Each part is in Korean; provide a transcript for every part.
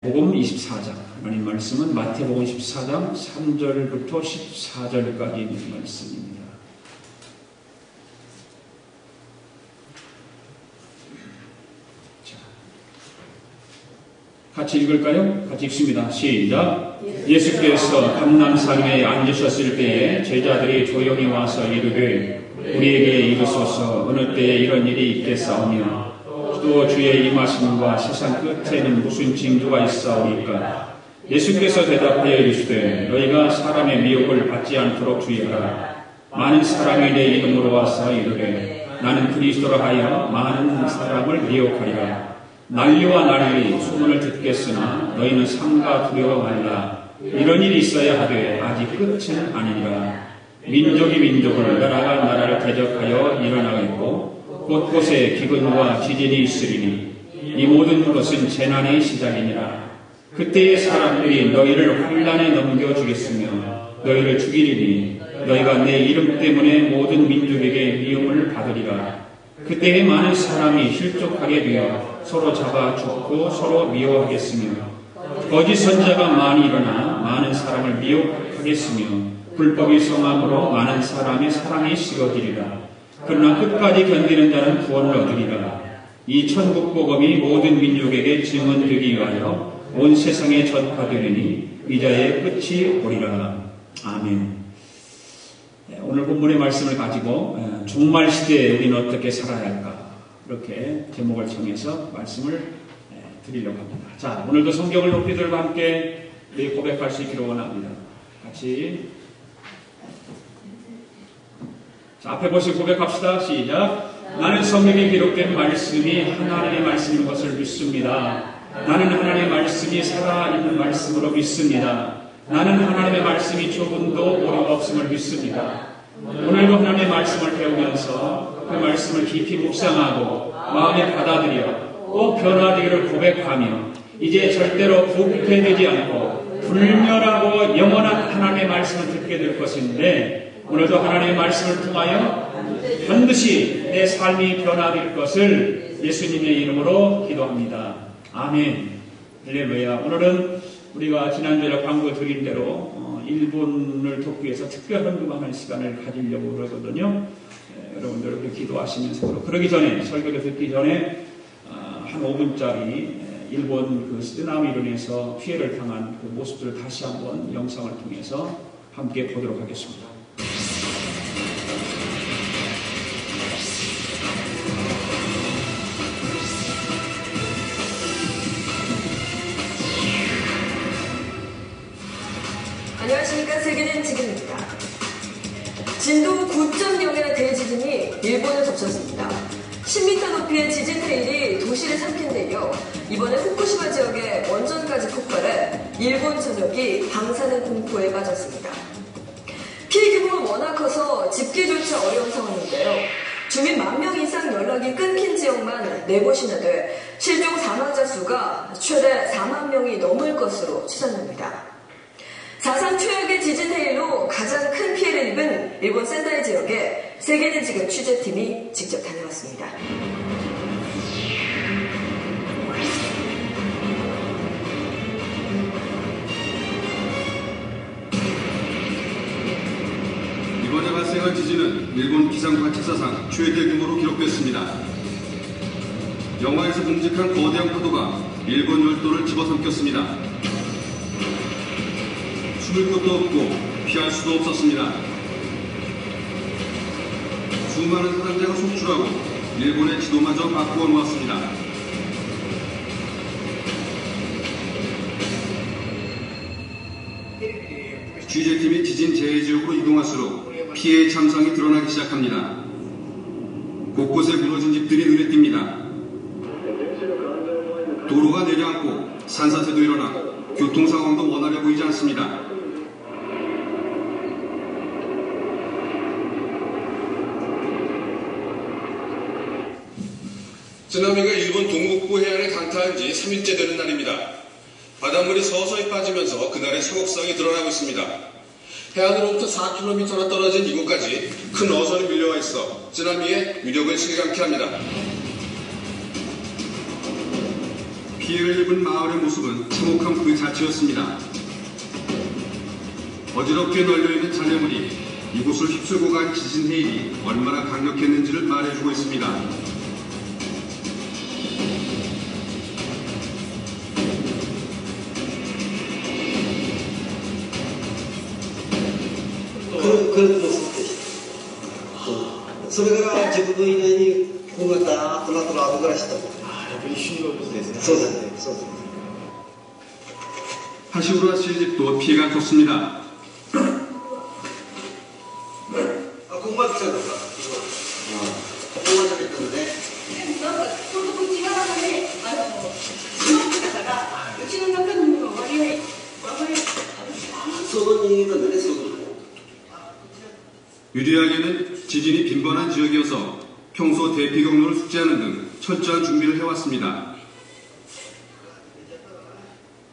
복음 24장, 하나님 말씀은 마태복음 14장 3절부터 14절까지 있는 말씀입니다. 자, 같이 읽을까요? 같이 읽습니다. 시작. 예수께서 감람산에 앉으셨을 때에 제자들이 조용히 와서 이르되 우리에게 이르소서 어느 때에 이런 일이 있겠사오며 또 주의 임하심과 세상 끝에는 무슨 징조가 있사오리까? 예수께서 대답하여 이르시되 너희가 사람의 미혹을 받지 않도록 주의하라. 많은 사람이 내 이름으로 와서 이르되 나는 그리스도라 하여 많은 사람을 미혹하리라. 난리와 난리 소문을 듣겠으나 너희는 삼가 두려워 말라. 이런 일이 있어야 하되 아직 끝은 아니니라. 민족이 민족을 나라가 나라를 대적하여 일어나겠고 곳곳에 기근과 지진이 있으리니 이 모든 것은 재난의 시작이니라. 그때의 사람들이 너희를 환난에 넘겨주겠으며 너희를 죽이리니 너희가 내 이름 때문에 모든 민족에게 미움을 받으리라. 그때에 많은 사람이 실족하게 되어 서로 잡아 죽고 서로 미워하겠으며 거짓 선자가 많이 일어나 많은 사람을 미혹하겠으며 불법이 성함으로 많은 사람의 사랑이 식어지리라. 그러나 끝까지 견디는 자는 구원을 얻으리라. 이 천국 복음이 모든 민족에게 증언되기 위하여 온 세상에 전파되리니 이자의 끝이 오리라. 아멘. 오늘 본문의 말씀을 가지고 종말 시대에 우리는 어떻게 살아야 할까, 이렇게 제목을 정해서 말씀을 드리려고 합니다. 자, 오늘도 성경을 높이 들고 함께 우리 고백할 수 있기를 원합니다. 같이 자, 앞에 보시고 고백합시다. 시작. 나는 성경에 기록된 말씀이 하나님의 말씀인 것을 믿습니다. 나는 하나님의 말씀이 살아있는 말씀으로 믿습니다. 나는 하나님의 말씀이 조금도 오류가 없음을 믿습니다. 오늘도 하나님의 말씀을 배우면서 그 말씀을 깊이 묵상하고 마음에 받아들여 꼭 변화되기를 고백하며 이제 절대로 부패되지 않고 불멸하고 영원한 하나님의 말씀을 듣게 될 것인데, 오늘도 하나님의 말씀을 통하여 반드시 내 삶이 변화될 것을 예수님의 이름으로 기도합니다. 아멘. 할렐루야. 오늘은 우리가 지난주에 광고 드린 대로 일본을 돕기 위해서 특별 헌금하는 시간을 가지려고 그러거든요. 여러분들 이렇게 기도하시면서 그러기 전에, 설교를 듣기 전에 한 5분짜리 일본 그 쓰나미로 인해서 피해를 당한 그 모습들을 다시 한번 영상을 통해서 함께 보도록 하겠습니다. 안녕하십니까. 세계는 지금입니다. 진도 9.0의 대지진이 일본을 덮쳤습니다. 10m 높이의 지진 테일이 도시를 삼킨데요. 이번에 후쿠시마 지역에 원전까지 폭발해 일본 전역이 방사능 공포에 빠졌습니다. 피해 규모가 워낙 커서 집계조차 어려운 상황인데요. 주민 10,000명 이상 연락이 끊긴 지역만 4곳이나 돼 실종 사망자 수가 최대 4만 명이 넘을 것으로 추산됩니다. 사상 최악의 지진 해일로 가장 큰 피해를 입은 일본 센다이 지역에 세계는 지금 취재팀이 직접 다녀왔습니다. 이번에 발생한 지진은 일본 기상관측사상 최대 규모로 기록됐습니다. 영화에서 묵직한 거대한 파도가 일본 열도를 집어삼켰습니다. 숨을 곳도 없고 피할 수도 없었습니다. 수많은 사람들가 속출하고 일본의 지도마저 바꾸어 놓았습니다. 취재팀이 지진 재해 지역으로 이동할수록 피해의 참상이 드러나기 시작합니다. 곳곳에 무너진 집들이 눈에 띕니다. 도로가 내려앉고 산사태도 일어나 교통 상황도 원활해 보이지 않습니다. 쓰나미가 일본 동북부 해안에 강타한 지 3일째 되는 날입니다. 바닷물이 서서히 빠지면서 그날의 소극성이 드러나고 있습니다. 해안으로부터 4km나 떨어진 이곳까지 큰 어선이 밀려와 있어 쓰나미의 위력을 실감케 합니다. 피해를 입은 마을의 모습은 참혹함 그 자체였습니다. 어지럽게 널려있는 잔해물이 이곳을 휩쓸고 간 지진 해일이 얼마나 강력했는지를 말해주고 있습니다.それから10分以内に雲がダーッとなったの後から知ったと。やっぱり一瞬のことですね。そうですね。そうですね。 하시우라 씨의 집도 피해가 컸습니다. 아, 공부할 때だから。공부할 때 했는데. なんかこの内側がね、閉まってたから、うちの中のものが割合外にいるんだね、外に。 유리하게는 지진이 빈번한 지역이어서 평소 대피 경로를 숙지하는 등 철저한 준비를 해왔습니다.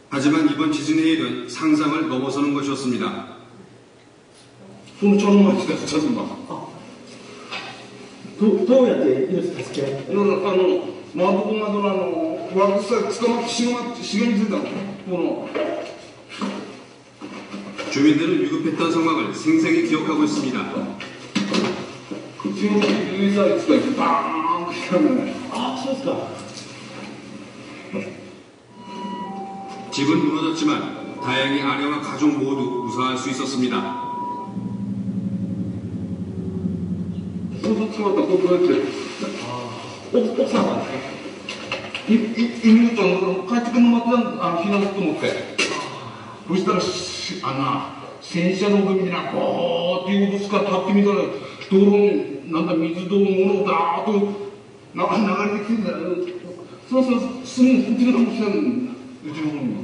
하지만 이번 지진 해일은 상상을 넘어서는 것이었습니다. 저는 맞지, 저는 막. どうやって命助けられた窓の悪さ捕まってしがみついたの。 주민들은 위급했던 상황을 생생히 기억하고 있습니다. 지금 의사 있으니까 빵 하면. 아, そうですか。 집은 무너졌지만 다행히 아내와 가족 모두 무사할 수 있었습니다. そう決まったことだって。奥さんはですか。犬ちゃん帰ってくるの待ってた避難と思って。そしたら戦車の上みたいなゴーっていうことから立ってみたら道路になんだ水と物がダーッと流れてきてんだよ。そうすぐこっちが落ちたんだよ、うちの方には。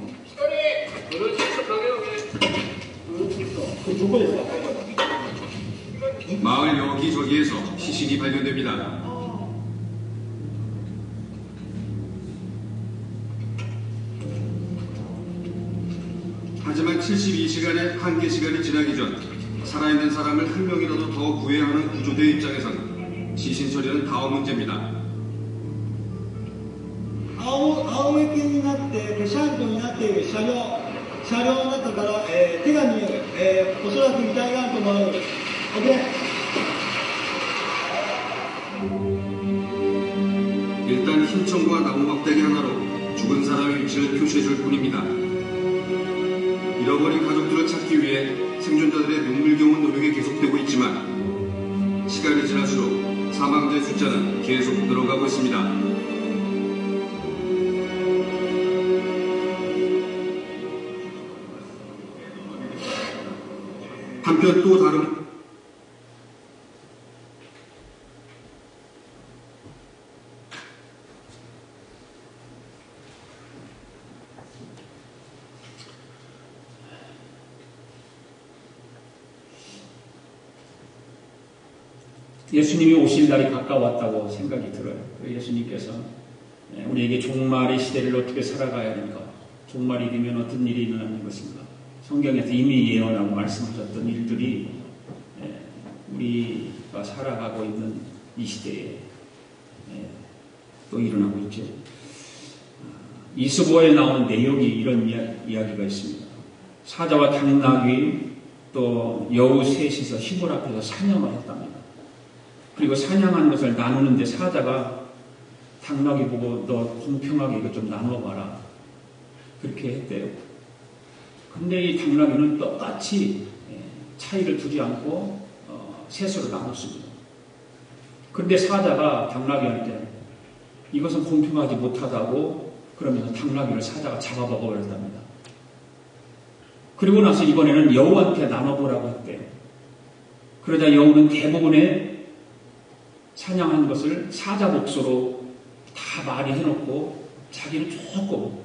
どこですか。 마을 여기저기에서 시신이 발견됩니다. 하지만 72시간의 한계 시간이 지나기 전 살아있는 사람을 한 명이라도 더 구해야 하는 구조대 입장에선 시신 처리는 다음 문제입니다. 青めきになってシャントになっている車両の中から、手が見える、おそらく遺体があると思われる。일단 흰 천과 나무 막대기 하나로 죽은 사람의 위치를 표시해줄 뿐입니다. 잃어버린 가족들을 찾기 위해 생존자들의 눈물겨운 노력이 계속되고 있지만 시간이 지날수록 사망자의 숫자는 계속 늘어가고 있습니다. 한편 또 다른 예수님이 오실 날이 가까웠다고 생각이 들어요. 예수님께서 우리에게 종말의 시대를 어떻게 살아가야 하는가, 종말이 되면 어떤 일이 일어나는 것인가, 성경에서 이미 예언하고 말씀하셨던 일들이 우리가 살아가고 있는 이 시대에 또 일어나고 있죠. 이스보에 나오는 내용이 이런 이야기가 있습니다. 사자와 당나귀 또 여우 셋이서 시골 앞에서 사냥을 했답니다. 그리고 사냥한 것을 나누는데 사자가 당나귀 보고 너 공평하게 이거 좀 나눠봐라 그렇게 했대요. 근데 이 당나귀는 똑같이 차이를 두지 않고 셋으로 나눴습니다. 그런데 사자가 당나귀한테 이것은 공평하지 못하다고 그러면서 당나귀를 사자가 잡아먹어버렸답니다. 그리고 나서 이번에는 여우한테 나눠보라고 했대요. 그러자 여우는 대부분의 사냥한 것을 사자 몫으로 다 많이 해놓고 자기는 조금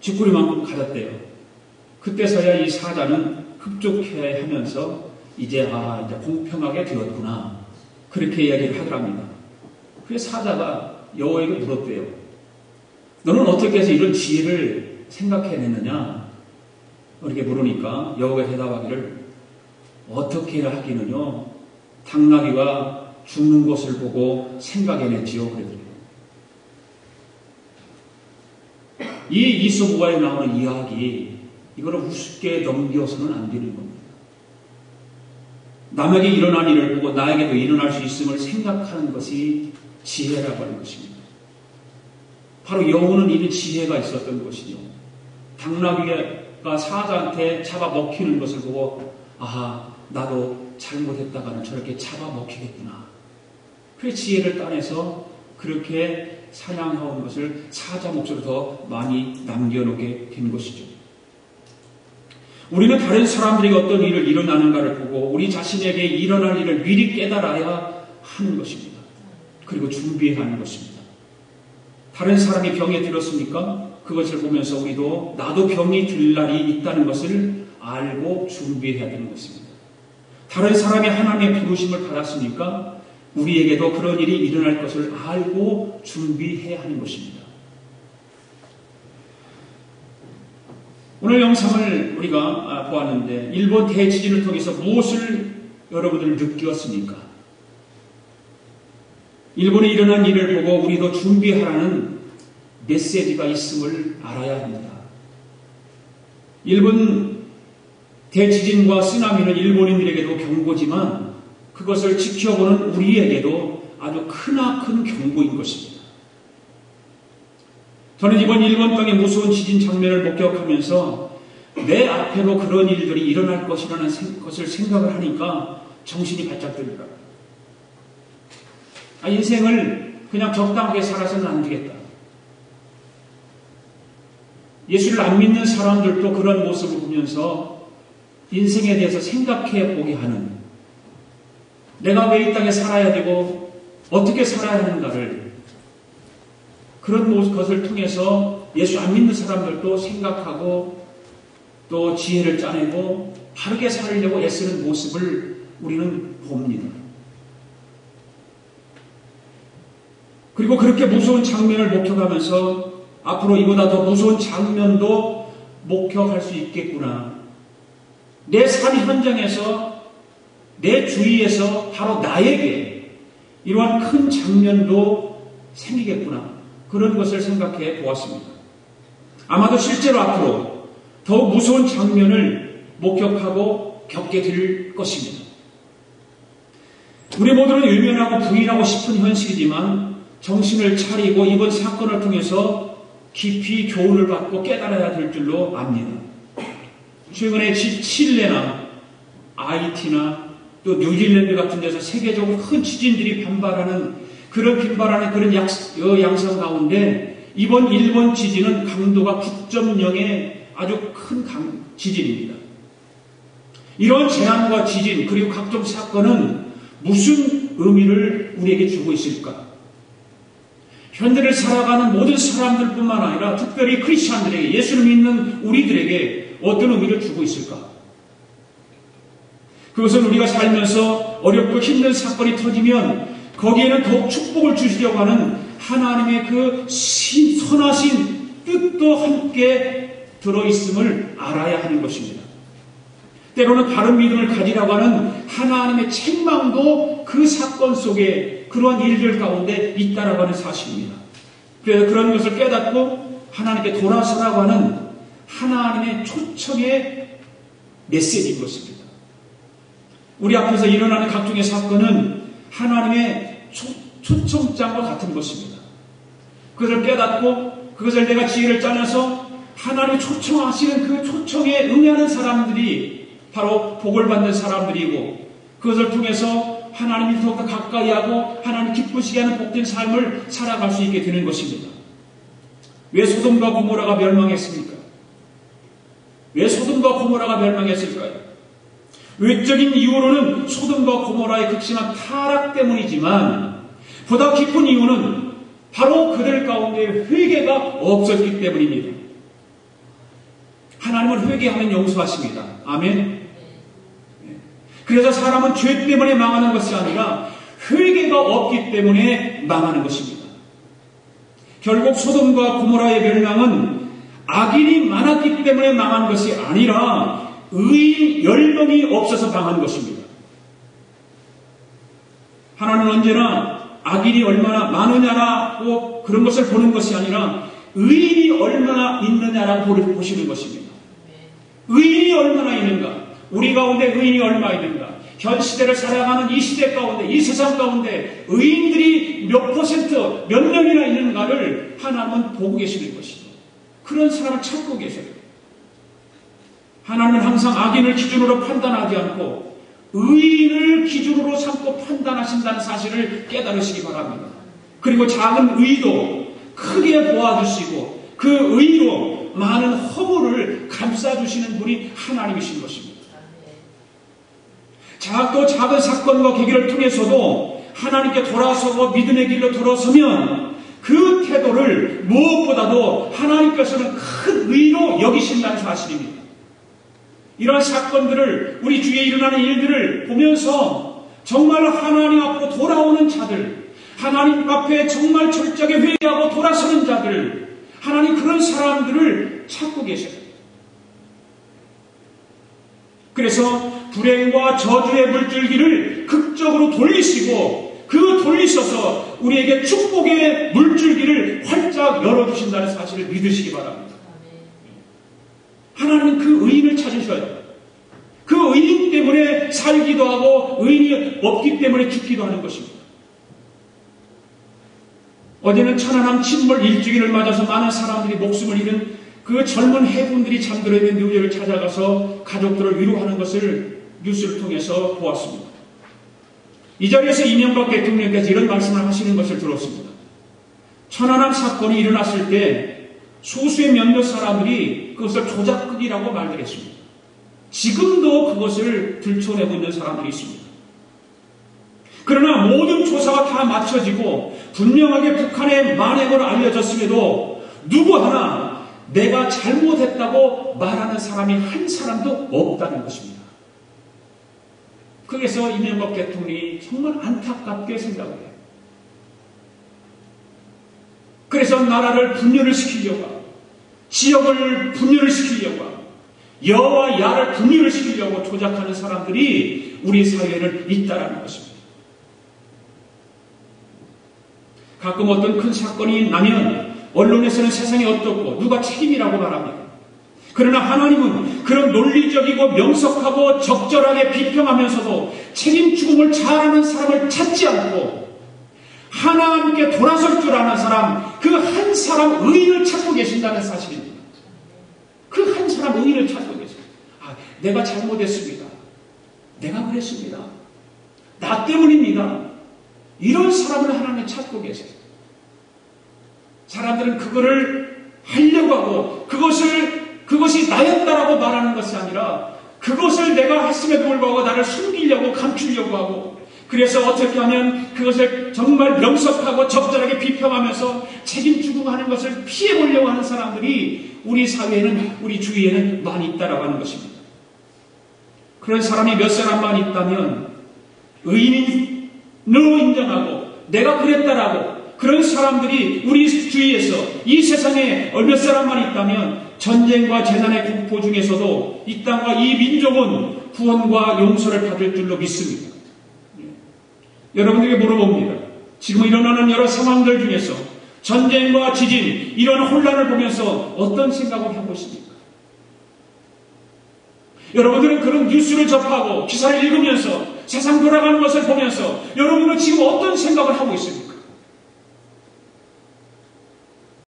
쥐꼬리만큼 가졌대요. 그때서야 이 사자는 흡족해하면서 이제 공평하게 되었구나 그렇게 이야기를 하더랍니다. 그래서 사자가 여우에게 물었대요. 너는 어떻게 해서 이런 지혜를 생각해냈느냐? 이렇게 물으니까 여우가 대답하기를 어떻게 하기는요, 당나귀가 죽는 것을 보고 생각해냈지요. 그랬더래요. 이 이솝우화에 나오는 이야기, 이거를 우습게 넘겨서는 안 되는 겁니다. 남에게 일어난 일을 보고 나에게도 일어날 수 있음을 생각하는 것이 지혜라고 하는 것입니다. 바로 여우는 이런 지혜가 있었던 것이죠. 당나귀가 사자한테 잡아먹히는 것을 보고 아하, 나도 잘못했다가는 저렇게 잡아먹히겠구나. 그 지혜를 따내서 그렇게 사냥해온 것을 사자 몫으로 더 많이 남겨놓게 된 것이죠. 우리는 다른 사람들에게 어떤 일을 일어나는가를 보고 우리 자신에게 일어날 일을 미리 깨달아야 하는 것입니다. 그리고 준비해야 하는 것입니다. 다른 사람이 병에 들었습니까? 그것을 보면서 우리도 나도 병이 들 날이 있다는 것을 알고 준비해야 되는 것입니다. 다른 사람이 하나님의 부르심을 받았습니까? 우리에게도 그런 일이 일어날 것을 알고 준비해야 하는 것입니다. 오늘 영상을 우리가 보았는데 일본 대지진을 통해서 무엇을 여러분들 느꼈습니까? 일본에 일어난 일을 보고 우리도 준비하라는 메시지가 있음을 알아야 합니다. 일본 대지진과 쓰나미는 일본인들에게도 경고지만 그것을 지켜보는 우리에게도 아주 크나큰 경고인 것입니다. 저는 이번 일본 땅의 무서운 지진 장면을 목격하면서 내 앞에도 그런 일들이 일어날 것이라는 것을 생각을 하니까 정신이 바짝 들더라고요. 인생을 그냥 적당하게 살아서는 안 되겠다. 예수를 안 믿는 사람들도 그런 모습을 보면서 인생에 대해서 생각해 보게 하는, 내가 왜 이 땅에 살아야 되고 어떻게 살아야 하는가를, 그런 것을 통해서 예수 안 믿는 사람들도 생각하고 또 지혜를 짜내고 바르게 살려고 애쓰는 모습을 우리는 봅니다. 그리고 그렇게 무서운 장면을 목격하면서 앞으로 이보다 더 무서운 장면도 목격할 수 있겠구나. 내 삶 현장에서, 내 주위에서 바로 나에게 이러한 큰 장면도 생기겠구나. 그런 것을 생각해 보았습니다. 아마도 실제로 앞으로 더욱 무서운 장면을 목격하고 겪게 될 것입니다. 우리 모두는 외면하고 부인하고 싶은 현실이지만 정신을 차리고 이번 사건을 통해서 깊이 교훈을 받고 깨달아야 될 줄로 압니다. 최근에 칠레나 아이티나 또 뉴질랜드 같은 데서 세계적으로 큰 지진들이 빈발하는 그런 양상 가운데 이번 일본 지진은 강도가 9.0의 아주 큰 지진입니다. 이런 재난과 지진 그리고 각종 사건은 무슨 의미를 우리에게 주고 있을까? 현대를 살아가는 모든 사람들뿐만 아니라 특별히 크리스찬들에게, 예수를 믿는 우리들에게 어떤 의미를 주고 있을까? 그것은 우리가 살면서 어렵고 힘든 사건이 터지면 거기에는 더욱 축복을 주시려고 하는 하나님의 그 선하신 뜻도 함께 들어있음을 알아야 하는 것입니다. 때로는 바른 믿음을 가지라고 하는 하나님의 책망도 그 사건 속에 그러한 일들 가운데 있다라고 하는 사실입니다. 그래서 그런 것을 깨닫고 하나님께 돌아서라고 하는 하나님의 초청의 메시지인 것입니다. 우리 앞에서 일어나는 각종의 사건은 하나님의 초청장과 같은 것입니다. 그것을 깨닫고 그것을 내가 지혜를 짜내서 하나님이 초청하시는 그 초청에 응하는 사람들이 바로 복을 받는 사람들이고, 그것을 통해서 하나님이 더욱더 가까이 하고 하나님 기쁘시게 하는 복된 삶을 살아갈 수 있게 되는 것입니다. 왜 소돔과 고모라가 멸망했습니까? 왜 소돔과 고모라가 멸망했을까요? 외적인 이유로는 소돔과 고모라의 극심한 타락 때문이지만 보다 깊은 이유는 바로 그들 가운데 회개가 없었기 때문입니다. 하나님은 회개하면 용서하십니다. 아멘. 그래서 사람은 죄 때문에 망하는 것이 아니라 회개가 없기 때문에 망하는 것입니다. 결국 소돔과 고모라의 멸망은 악인이 많았기 때문에 망한 것이 아니라 의인 10명이 없어서 망한 것입니다. 하나님은 언제나 악인이 얼마나 많으냐라고 그런 것을 보는 것이 아니라 의인이 얼마나 있느냐라고 보시는 것입니다. 의인이 얼마나 있는가? 우리 가운데 의인이 얼마나 있는가? 현 시대를 살아가는 이 시대 가운데, 이 세상 가운데 의인들이 몇 퍼센트, 몇 명이나 있는가를 하나님은 보고 계시는 것입니다. 그런 사람을 찾고 계세요. 하나님은 항상 악인을 기준으로 판단하지 않고 의인을 기준으로 삼고 판단하신다는 사실을 깨달으시기 바랍니다. 그리고 작은 의도 크게 보아주시고 그 의로 많은 허물을 감싸주시는 분이 하나님이신 것입니다. 작고 작은 사건과 계기를 통해서도 하나님께 돌아서고 믿음의 길로 돌아서면 그 태도를 무엇보다도 하나님께서는 큰 의로 여기신다는 사실입니다. 이러한 사건들을 우리 주위에 일어나는 일들을 보면서 정말 하나님 앞으로 돌아오는 자들, 하나님 앞에 정말 철저하게 회개하고 돌아서는 자들, 하나님 그런 사람들을 찾고 계셔요. 그래서 불행과 저주의 물줄기를 극적으로 돌리시고 그 돌리셔서 우리에게 축복의 물줄기를 활짝 열어주신다는 사실을 믿으시기 바랍니다. 하나님은 그 의인을 찾으셔요. 그 의인 때문에 살기도 하고 의인이 없기 때문에 죽기도 하는 것입니다. 어제는 천안함 침몰 1주기를 맞아서 많은 사람들이 목숨을 잃은 그 젊은 해군들이 잠들어 있는 뉴욕을 찾아가서 가족들을 위로하는 것을 뉴스를 통해서 보았습니다. 이 자리에서 이명박 대통령께서 이런 말씀을 하시는 것을 들었습니다. 천안함 사건이 일어났을 때 소수의 몇몇 사람들이 그것을 조작극이라고 말을 했습니다. 지금도 그것을 들춰내고 있는 사람들이 있습니다. 그러나 모든 조사가 다 마쳐지고 분명하게 북한의 만행으로 알려졌음에도 누구 하나 내가 잘못했다고 말하는 사람이 한 사람도 없다는 것입니다. 그래서 이명박 대통령이 정말 안타깝게 생각을 해요. 그래서 나라를 분열을 시키려고 하고 지역을 분열을 시키려고 하고 여와 야를 분열을 시키려고 조작하는 사람들이 우리 사회에는 있다는 것입니다. 가끔 어떤 큰 사건이 나면 언론에서는 세상이 어떻고 누가 책임이라고 말합니다. 그러나 하나님은 그런 논리적이고 명석하고 적절하게 비평하면서도 책임 추궁을 잘하는 사람을 찾지 않고 하나님께 돌아설 줄 아는 사람, 그 한 사람 의인을 찾고 계신다는 사실입니다. 그 한 사람 의인을 찾고 계세요. 내가 잘못했습니다. 내가 그랬습니다. 나 때문입니다. 이런 사람을 하나님 찾고 계세요. 사람들은 그거를 하려고 하고 그것이 나였다라고 말하는 것이 아니라 그것을 내가 했음에도 불구하고 나를 숨기려고 감추려고 하고 그래서 어떻게 하면 그것을 정말 명석하고 적절하게 비평하면서 책임 추궁하는 것을 피해보려고 하는 사람들이 우리 사회에는 우리 주위에는 많이 있다라고 하는 것입니다. 그런 사람이 몇 사람만 있다면 의인으로 인정하고 내가 그랬다라고 그런 사람들이 우리 주위에서 이 세상에 몇 사람만 있다면 전쟁과 재난의 공포 중에서도 이 땅과 이 민족은 구원과 용서를 받을 줄로 믿습니다. 여러분들에게 물어봅니다. 지금 일어나는 여러 상황들 중에서 전쟁과 지진, 이런 혼란을 보면서 어떤 생각을 하고 있습니까? 여러분들은 그런 뉴스를 접하고 기사를 읽으면서 세상 돌아가는 것을 보면서 여러분은 지금 어떤 생각을 하고 있습니까?